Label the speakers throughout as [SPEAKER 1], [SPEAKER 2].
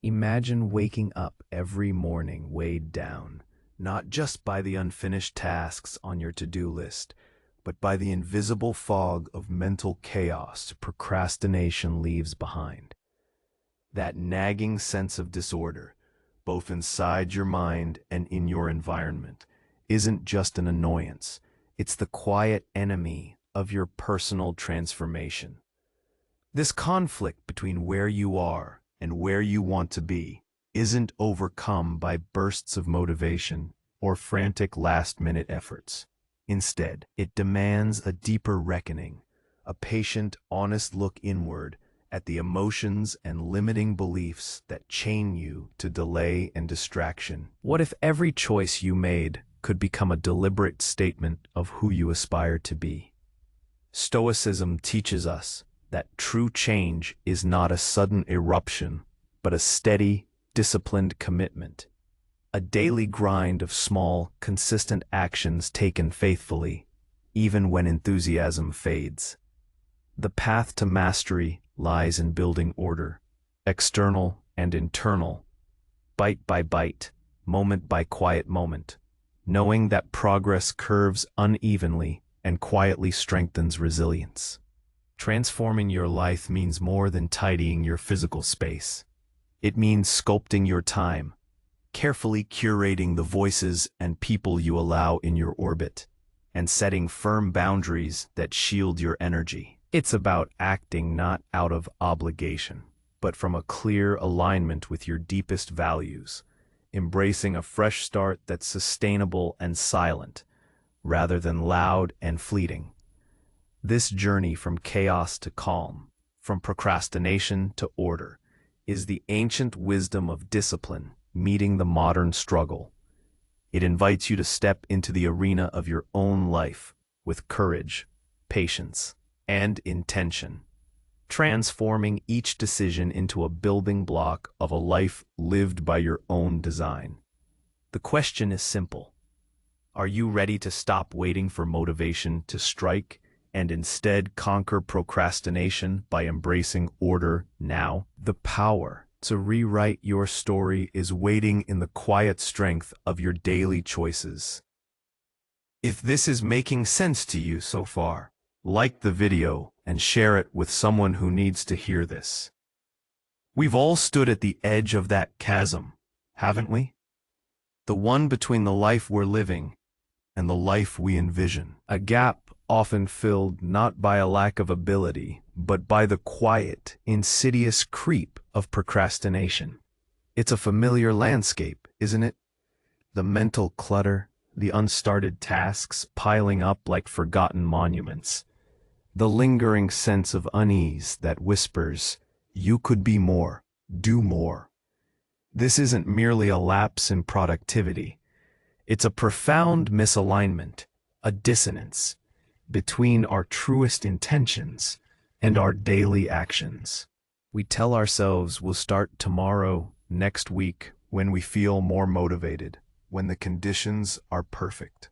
[SPEAKER 1] Imagine waking up every morning weighed down, not just by the unfinished tasks on your to-do list, but by the invisible fog of mental chaos procrastination leaves behind. That nagging sense of disorder, both inside your mind and in your environment, isn't just an annoyance. It's the quiet enemy of your personal transformation. This conflict between where you are and where you want to be isn't overcome by bursts of motivation or frantic last-minute efforts. Instead, it demands a deeper reckoning, a patient, honest look inward at the emotions and limiting beliefs that chain you to delay and distraction. What if every choice you made could become a deliberate statement of who you aspire to be? Stoicism teaches us that true change is not a sudden eruption, but a steady, disciplined commitment, a daily grind of small, consistent actions taken faithfully, even when enthusiasm fades. The path to mastery lies in building order, external and internal, bite by bite, moment by quiet moment, knowing that progress curves unevenly and quietly strengthens resilience. Transforming your life means more than tidying your physical space. It means sculpting your time, carefully curating the voices and people you allow in your orbit, and setting firm boundaries that shield your energy. It's about acting not out of obligation, but from a clear alignment with your deepest values, embracing a fresh start that's sustainable and silent, rather than loud and fleeting. This journey from chaos to calm, from procrastination to order, is the ancient wisdom of discipline meeting the modern struggle. It invites you to step into the arena of your own life with courage, patience, and intention, transforming each decision into a building block of a life lived by your own design. The question is simple. Are you ready to stop waiting for motivation to strike and instead conquer procrastination by embracing order now? The power to rewrite your story is waiting in the quiet strength of your daily choices. If this is making sense to you so far, like the video and share it with someone who needs to hear this. We've all stood at the edge of that chasm, haven't we? The one between the life we're living and the life we envision. A gap often filled not by a lack of ability, but by the quiet, insidious creep of procrastination. It's a familiar landscape, isn't it? The mental clutter, the unstarted tasks piling up like forgotten monuments. The lingering sense of unease that whispers, "You could be more, do more." This isn't merely a lapse in productivity. It's a profound misalignment, a dissonance between our truest intentions and our daily actions. We tell ourselves we'll start tomorrow, next week, when we feel more motivated, when the conditions are perfect.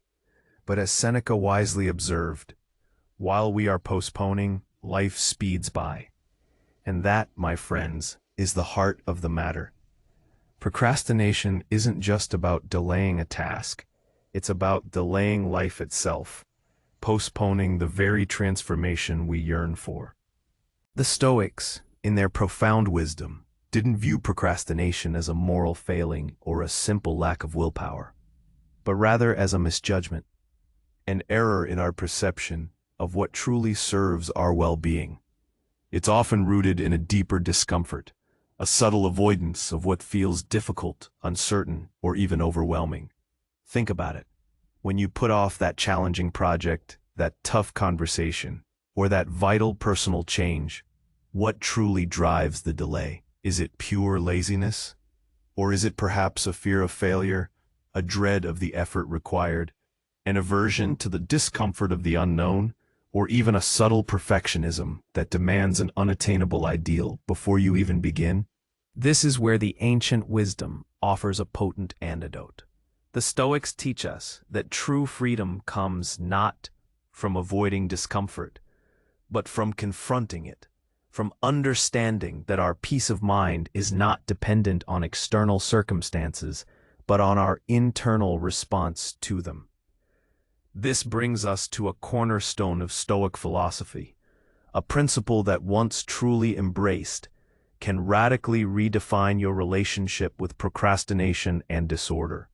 [SPEAKER 1] But as Seneca wisely observed, while we are postponing, life speeds by. And that, my friends, is the heart of the matter. Procrastination isn't just about delaying a task. It's about delaying life itself, postponing the very transformation we yearn for. The Stoics, in their profound wisdom, didn't view procrastination as a moral failing or a simple lack of willpower, but rather as a misjudgment, an error in our perception of what truly serves our well-being. It's often rooted in a deeper discomfort, a subtle avoidance of what feels difficult, uncertain, or even overwhelming. Think about it. When you put off that challenging project, that tough conversation, or that vital personal change, what truly drives the delay? Is it pure laziness? Or is it perhaps a fear of failure, a dread of the effort required, an aversion to the discomfort of the unknown, or even a subtle perfectionism that demands an unattainable ideal before you even begin? This is where the ancient wisdom offers a potent antidote. The Stoics teach us that true freedom comes not from avoiding discomfort, but from confronting it, from understanding that our peace of mind is not dependent on external circumstances, but on our internal response to them. This brings us to a cornerstone of Stoic philosophy, a principle that once truly embraced can radically redefine your relationship with procrastination and disorder: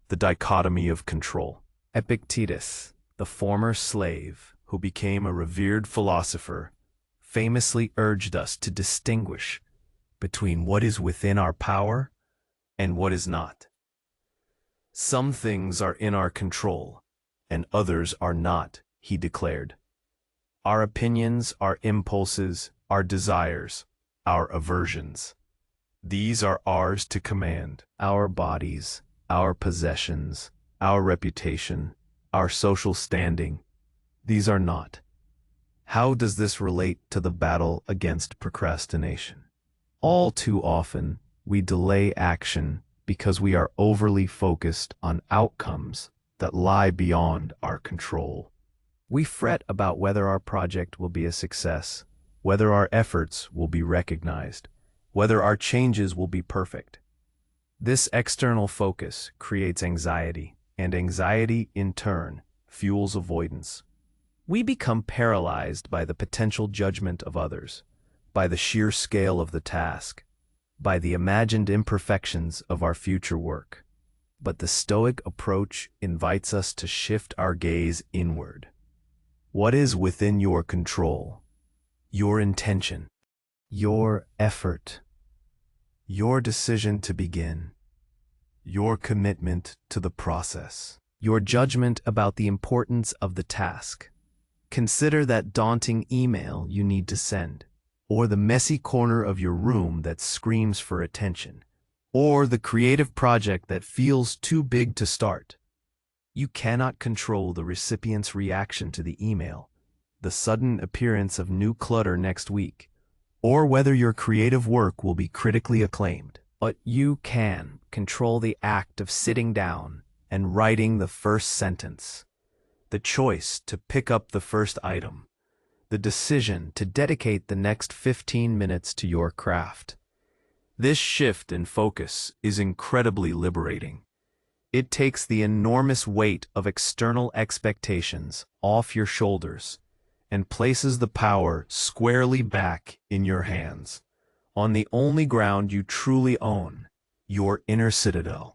[SPEAKER 1] the dichotomy of control. Epictetus, the former slave who became a revered philosopher, famously urged us to distinguish between what is within our power and what is not. Some things are in our control, and others are not, he declared. Our opinions, our impulses, our desires, our aversions. These are ours to command. Our bodies, our possessions, our reputation, our social standing. These are not. How does this relate to the battle against procrastination? All too often, we delay action because we are overly focused on outcomes that lie beyond our control. We fret about whether our project will be a success, whether our efforts will be recognized, whether our changes will be perfect. This external focus creates anxiety, and anxiety, in turn, fuels avoidance. We become paralyzed by the potential judgment of others, by the sheer scale of the task, by the imagined imperfections of our future work. But the Stoic approach invites us to shift our gaze inward. What is within your control? Your intention, your effort, your decision to begin, your commitment to the process, your judgment about the importance of the task. Consider that daunting email you need to send, or the messy corner of your room that screams for attention, or the creative project that feels too big to start. You cannot control the recipient's reaction to the email, the sudden appearance of new clutter next week, or whether your creative work will be critically acclaimed. But you can control the act of sitting down and writing the first sentence, the choice to pick up the first item, the decision to dedicate the next 15 minutes to your craft. This shift in focus is incredibly liberating. It takes the enormous weight of external expectations off your shoulders and places the power squarely back in your hands, on the only ground you truly own, your inner citadel.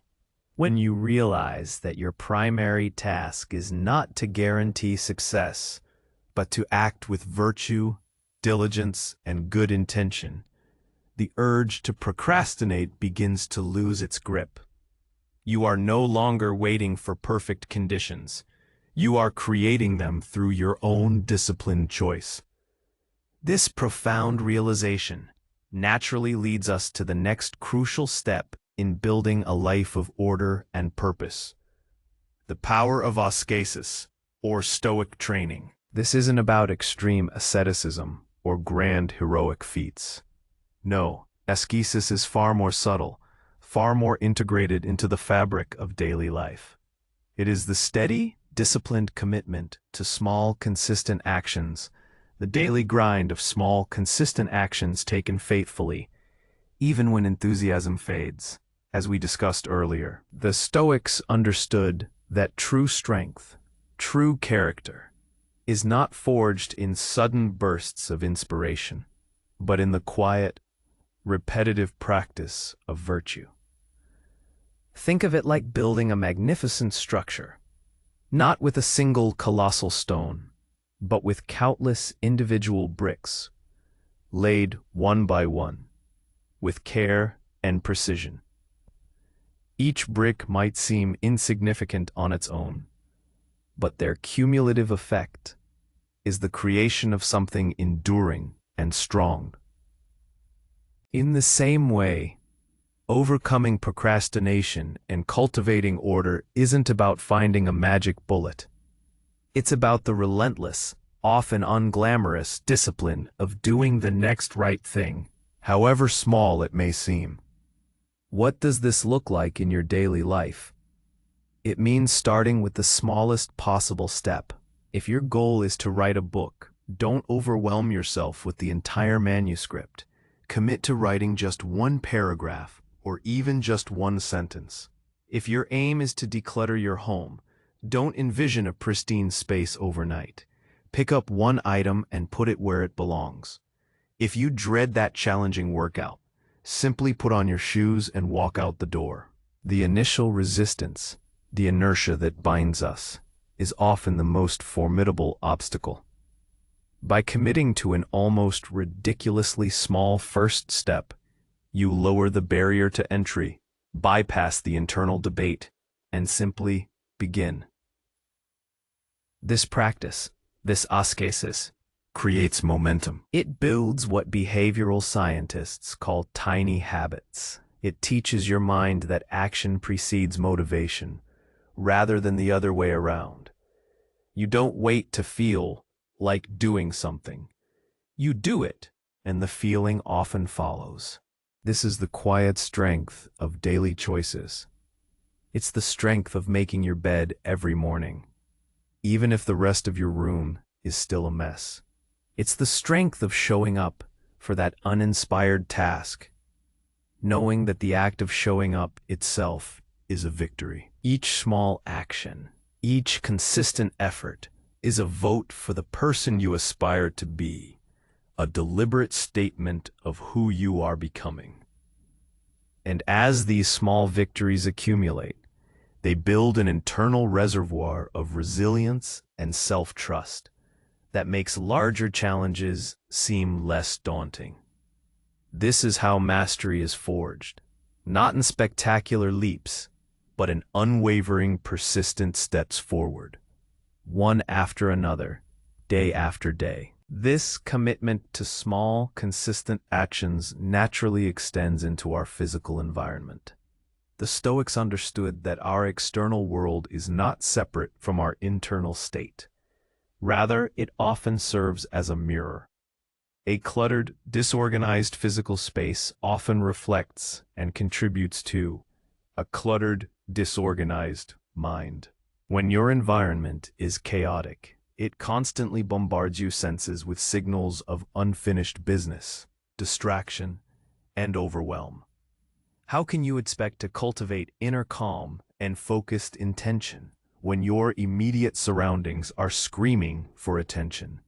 [SPEAKER 1] When you realize that your primary task is not to guarantee success, but to act with virtue, diligence, and good intention, the urge to procrastinate begins to lose its grip. You are no longer waiting for perfect conditions. You are creating them through your own disciplined choice. This profound realization naturally leads us to the next crucial step in building a life of order and purpose: the power of ascesis, or Stoic training. This isn't about extreme asceticism or grand heroic feats. No, ascesis is far more subtle, far more integrated into the fabric of daily life. It is the steady, disciplined commitment to small, consistent actions, the daily grind of small, consistent actions taken faithfully, even when enthusiasm fades. As we discussed earlier, the Stoics understood that true strength, true character, is not forged in sudden bursts of inspiration, but in the quiet, repetitive practice of virtue. Think of it like building a magnificent structure, not with a single colossal stone, but with countless individual bricks, laid one by one, with care and precision. Each brick might seem insignificant on its own, but their cumulative effect is the creation of something enduring and strong. In the same way, overcoming procrastination and cultivating order isn't about finding a magic bullet. It's about the relentless, often unglamorous discipline of doing the next right thing, however small it may seem. What does this look like in your daily life? It means starting with the smallest possible step. If your goal is to write a book, Don't overwhelm yourself with the entire manuscript. Commit to writing just one paragraph or even just one sentence. If your aim is to declutter your home, don't envision a pristine space overnight. Pick up one item and put it where it belongs. If you dread that challenging workout, simply put on your shoes and walk out the door. The initial resistance, the inertia that binds us, is often the most formidable obstacle. By committing to an almost ridiculously small first step, you lower the barrier to entry, bypass the internal debate, and simply begin. This practice, this ascesis, creates momentum. It builds what behavioral scientists call tiny habits. It teaches your mind that action precedes motivation, rather than the other way around. You don't wait to feel like doing something. You do it, and the feeling often follows. This is the quiet strength of daily choices. It's the strength of making your bed every morning, even if the rest of your room is still a mess. It's the strength of showing up for that uninspired task, knowing that the act of showing up itself is a victory. Each small action, each consistent effort is a vote for the person you aspire to be, a deliberate statement of who you are becoming. And as these small victories accumulate, they build an internal reservoir of resilience and self-trust that makes larger challenges seem less daunting. This is how mastery is forged, not in spectacular leaps, but in unwavering, persistent steps forward, one after another, day after day. This commitment to small, consistent actions naturally extends into our physical environment. The Stoics understood that our external world is not separate from our internal state. Rather, it often serves as a mirror. A cluttered, disorganized physical space often reflects and contributes to a cluttered, disorganized mind. When your environment is chaotic, it constantly bombards your senses with signals of unfinished business, distraction, and overwhelm. How can you expect to cultivate inner calm and focused intention when your immediate surroundings are screaming for attention?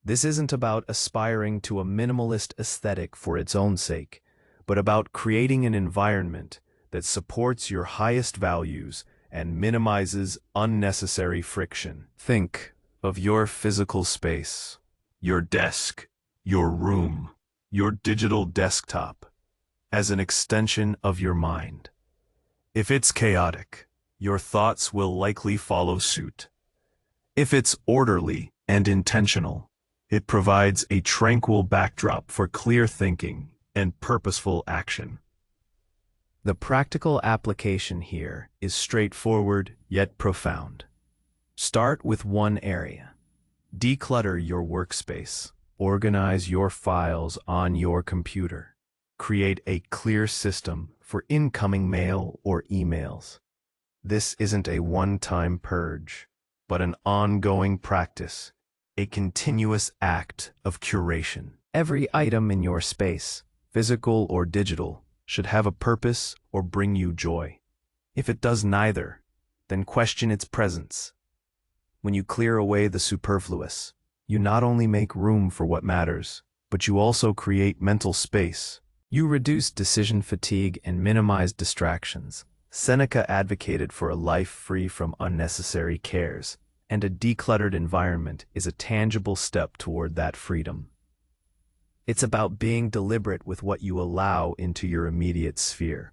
[SPEAKER 1] This isn't about aspiring to a minimalist aesthetic for its own sake, but about creating an environment that supports your highest values and minimizes unnecessary friction. Think of your physical space, your desk, your room, your digital desktop, as an extension of your mind. If it's chaotic, your thoughts will likely follow suit. If it's orderly and intentional, it provides a tranquil backdrop for clear thinking and purposeful action. The practical application here is straightforward yet profound. Start with one area. Declutter your workspace. Organize your files on your computer. Create a clear system for incoming mail or emails. This isn't a one-time purge, but an ongoing practice, a continuous act of curation. Every item in your space, physical or digital, should have a purpose or bring you joy. If it does neither, then question its presence. When you clear away the superfluous, you not only make room for what matters, but you also create mental space. You reduce decision fatigue and minimize distractions. Seneca advocated for a life free from unnecessary cares, and a decluttered environment is a tangible step toward that freedom. It's about being deliberate with what you allow into your immediate sphere,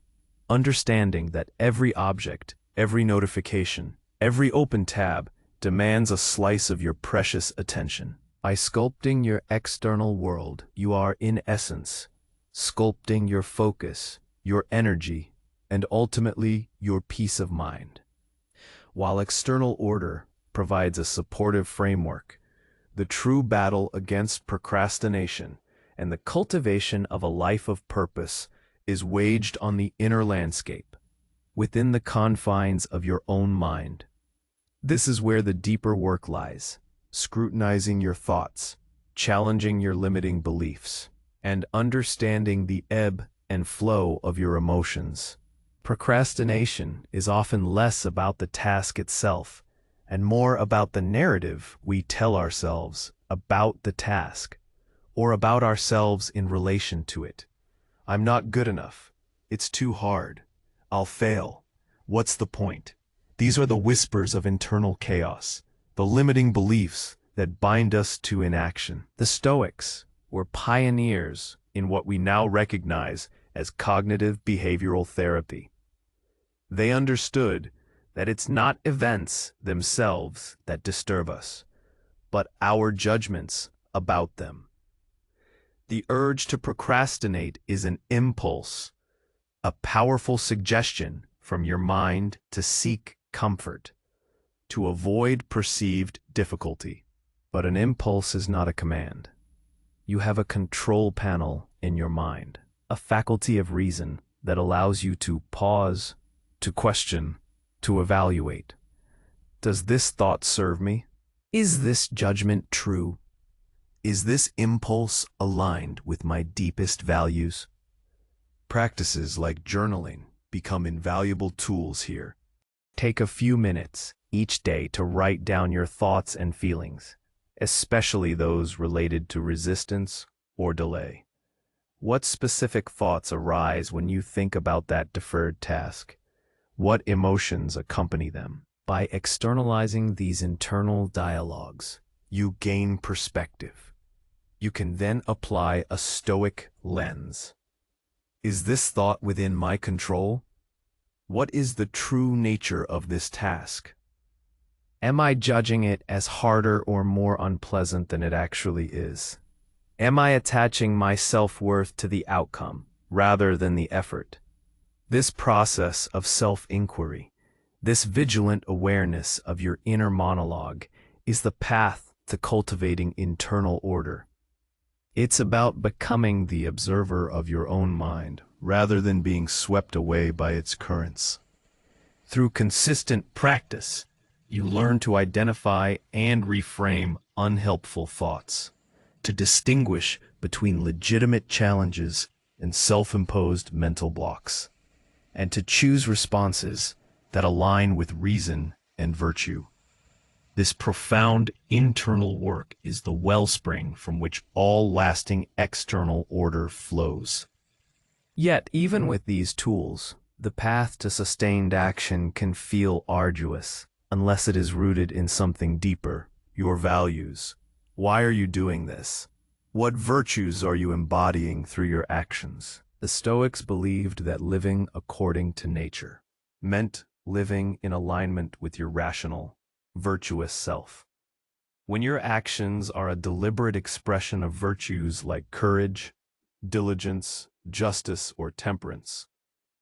[SPEAKER 1] understanding that every object, every notification, every open tab demands a slice of your precious attention. By sculpting your external world, you are, in essence, sculpting your focus, your energy, and ultimately your peace of mind. While external order provides a supportive framework, the true battle against procrastination and the cultivation of a life of purpose is waged on the inner landscape, within the confines of your own mind. This is where the deeper work lies, scrutinizing your thoughts, challenging your limiting beliefs, and understanding the ebb and flow of your emotions. Procrastination is often less about the task itself and more about the narrative we tell ourselves about the task or about ourselves in relation to it. I'm not good enough. It's too hard. I'll fail. What's the point? These are the whispers of internal chaos, the limiting beliefs that bind us to inaction. The Stoics were pioneers in what we now recognize as cognitive behavioral therapy. They understood that it's not events themselves that disturb us, but our judgments about them. The urge to procrastinate is an impulse, a powerful suggestion from your mind to seek comfort, to avoid perceived difficulty. But an impulse is not a command. You have a control panel in your mind, a faculty of reason that allows you to pause, to question, to evaluate. Does this thought serve me? Is this judgment true? Is this impulse aligned with my deepest values? Practices like journaling become invaluable tools here. Take a few minutes each day to write down your thoughts and feelings, especially those related to resistance or delay. What specific thoughts arise when you think about that deferred task? What emotions accompany them? By externalizing these internal dialogues, you gain perspective. You can then apply a Stoic lens. Is this thought within my control? What is the true nature of this task? Am I judging it as harder or more unpleasant than it actually is? Am I attaching my self-worth to the outcome rather than the effort? This process of self-inquiry, this vigilant awareness of your inner monologue, is the path to cultivating internal order. It's about becoming the observer of your own mind, rather than being swept away by its currents. Through consistent practice, you learn to identify and reframe unhelpful thoughts, to distinguish between legitimate challenges and self-imposed mental blocks, and to choose responses that align with reason and virtue. This profound internal work is the wellspring from which all lasting external order flows. Yet, even with these tools, the path to sustained action can feel arduous unless it is rooted in something deeper, your values. Why are you doing this? What virtues are you embodying through your actions? The Stoics believed that living according to nature meant living in alignment with your rational, virtuous self. When your actions are a deliberate expression of virtues like courage, diligence, justice, or temperance,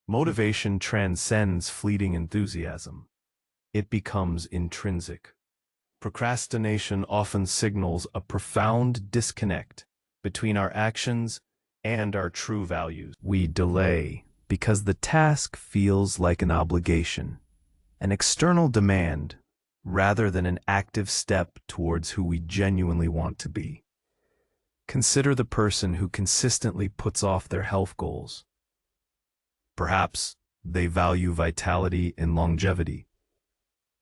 [SPEAKER 1] motivation transcends fleeting enthusiasm. It becomes intrinsic. Procrastination often signals a profound disconnect between our actions and our true values. We delay because the task feels like an obligation, an external demand, rather than an active step towards who we genuinely want to be. Consider the person who consistently puts off their health goals. Perhaps they value vitality and longevity,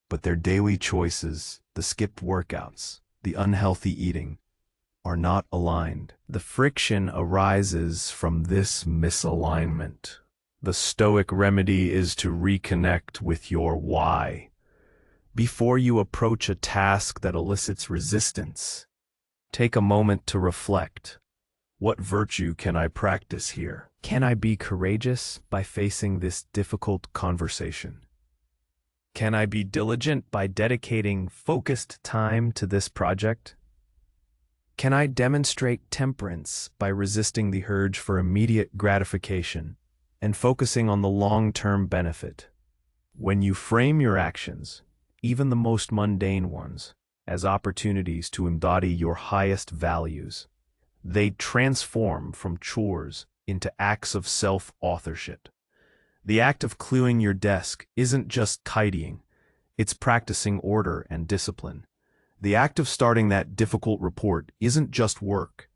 [SPEAKER 1] but their daily choices, the skipped workouts, the unhealthy eating, are not aligned. The friction arises from this misalignment. The Stoic remedy is to reconnect with your why. Before you approach a task that elicits resistance, take a moment to reflect. What virtue can I practice here? Can I be courageous by facing this difficult conversation? Can I be diligent by dedicating focused time to this project? Can I demonstrate temperance by resisting the urge for immediate gratification and focusing on the long-term benefit? When you frame your actions, even the most mundane ones, as opportunities to embody your highest values, they transform from chores into acts of self-authorship. The act of clearing your desk isn't just tidying, it's practicing order and discipline. The act of starting that difficult report isn't just work.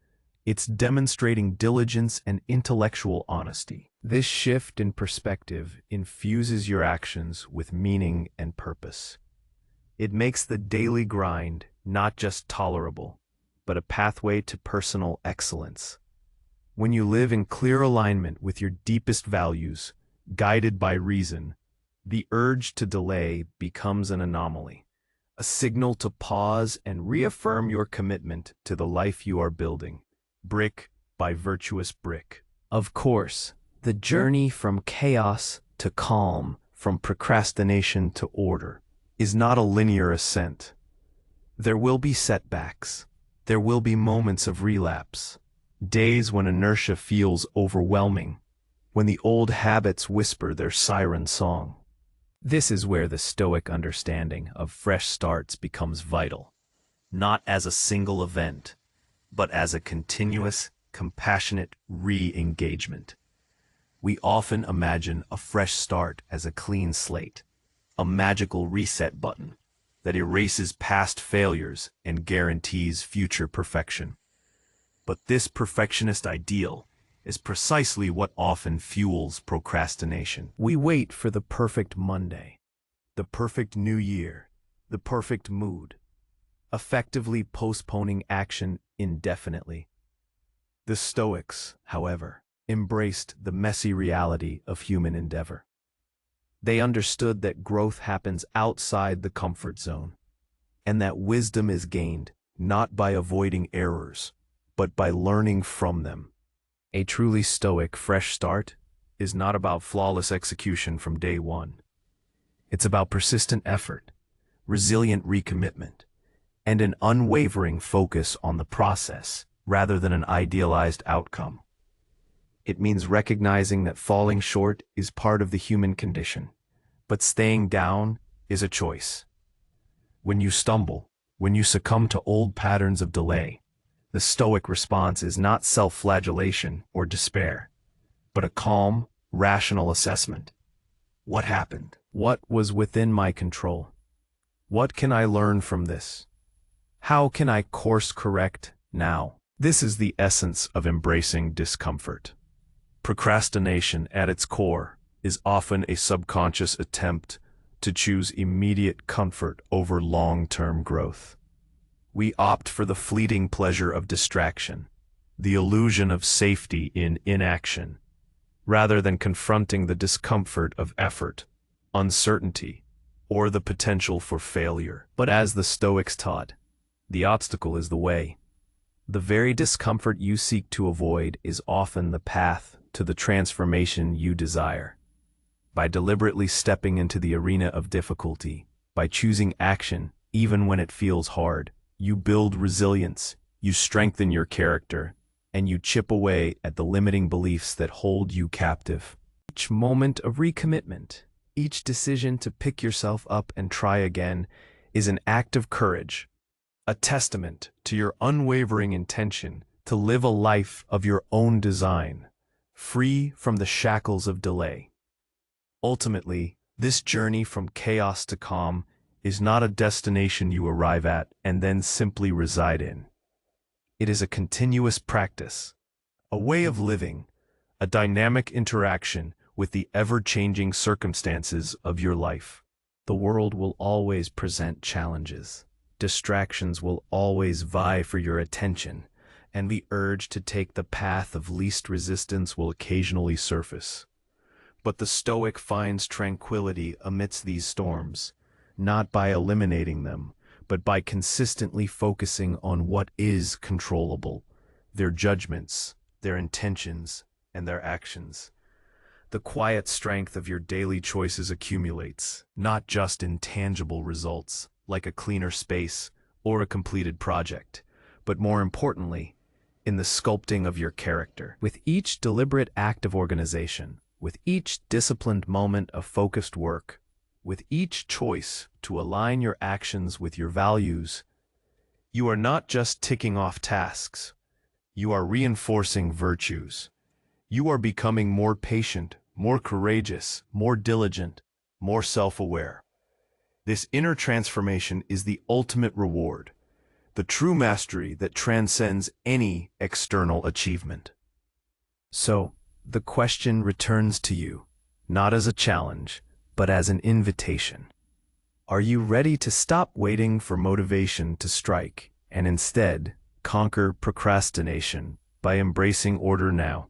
[SPEAKER 1] It's demonstrating diligence and intellectual honesty. This shift in perspective infuses your actions with meaning and purpose. It makes the daily grind not just tolerable, but a pathway to personal excellence. When you live in clear alignment with your deepest values, guided by reason, the urge to delay becomes an anomaly, a signal to pause and reaffirm your commitment to the life you are building, brick by virtuous brick. Of course, the journey from chaos to calm, from procrastination to order, is not a linear ascent. There will be setbacks. There will be moments of relapse, days when inertia feels overwhelming, when the old habits whisper their siren song. This is where the Stoic understanding of fresh starts becomes vital, not as a single event, but as a continuous, compassionate re-engagement. We often imagine a fresh start as a clean slate, a magical reset button that erases past failures and guarantees future perfection. But this perfectionist ideal is precisely what often fuels procrastination. We wait for the perfect Monday, the perfect New Year, the perfect mood, effectively postponing action indefinitely. The Stoics, however, embraced the messy reality of human endeavor. They understood that growth happens outside the comfort zone, and that wisdom is gained not by avoiding errors, but by learning from them. A truly Stoic fresh start is not about flawless execution from day one. It's about persistent effort, resilient recommitment, and an unwavering focus on the process rather than an idealized outcome. It means recognizing that falling short is part of the human condition, but staying down is a choice. When you stumble, when you succumb to old patterns of delay, the Stoic response is not self-flagellation or despair, but a calm, rational assessment. What happened? What was within my control? What can I learn from this? How can I course correct now? This is the essence of embracing discomfort. Procrastination, at its core, is often a subconscious attempt to choose immediate comfort over long-term growth. We opt for the fleeting pleasure of distraction, the illusion of safety in inaction, rather than confronting the discomfort of effort, uncertainty, or the potential for failure. But as the Stoics taught, the obstacle is the way. The very discomfort you seek to avoid is often the path to the transformation you desire. By deliberately stepping into the arena of difficulty, by choosing action even when it feels hard, you build resilience, you strengthen your character, and you chip away at the limiting beliefs that hold you captive. Each moment of recommitment, each decision to pick yourself up and try again, is an act of courage, a testament to your unwavering intention to live a life of your own design, free from the shackles of delay. Ultimately, this journey from chaos to calm is not a destination you arrive at and then simply reside in. It is a continuous practice, a way of living, a dynamic interaction with the ever-changing circumstances of your life. The world will always present challenges. Distractions will always vie for your attention, and the urge to take the path of least resistance will occasionally surface. But the Stoic finds tranquility amidst these storms, not by eliminating them, but by consistently focusing on what is controllable, their judgments, their intentions, and their actions. The quiet strength of your daily choices accumulates, not just in tangible results, like a cleaner space or a completed project, but more importantly, in the sculpting of your character. With each deliberate act of organization, with each disciplined moment of focused work, with each choice to align your actions with your values, you are not just ticking off tasks, you are reinforcing virtues. You are becoming more patient, more courageous, more diligent, more self-aware. This inner transformation is the ultimate reward, the true mastery that transcends any external achievement. So, the question returns to you, not as a challenge, but as an invitation. Are you ready to stop waiting for motivation to strike and instead conquer procrastination by embracing order now?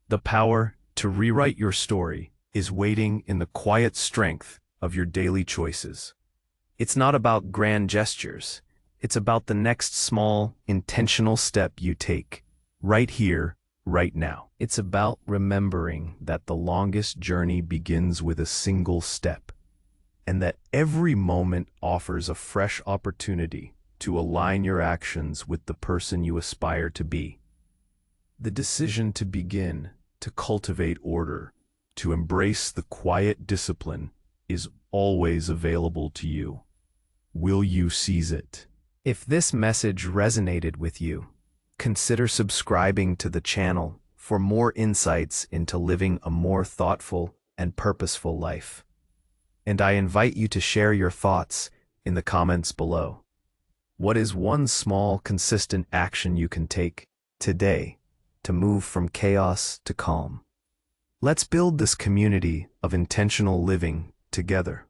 [SPEAKER 1] The power to rewrite your story is waiting in the quiet strength of your daily choices. It's not about grand gestures. It's about the next small, intentional step you take, right here, right now. It's about remembering that the longest journey begins with a single step, and that every moment offers a fresh opportunity to align your actions with the person you aspire to be. The decision to begin, to cultivate order, to embrace the quiet discipline is always available to you. Will you seize it? If this message resonated with you, consider subscribing to the channel for more insights into living a more thoughtful and purposeful life. And I invite you to share your thoughts in the comments below. What is one small, consistent action you can take today to move from chaos to calm? Let's build this community of intentional living together.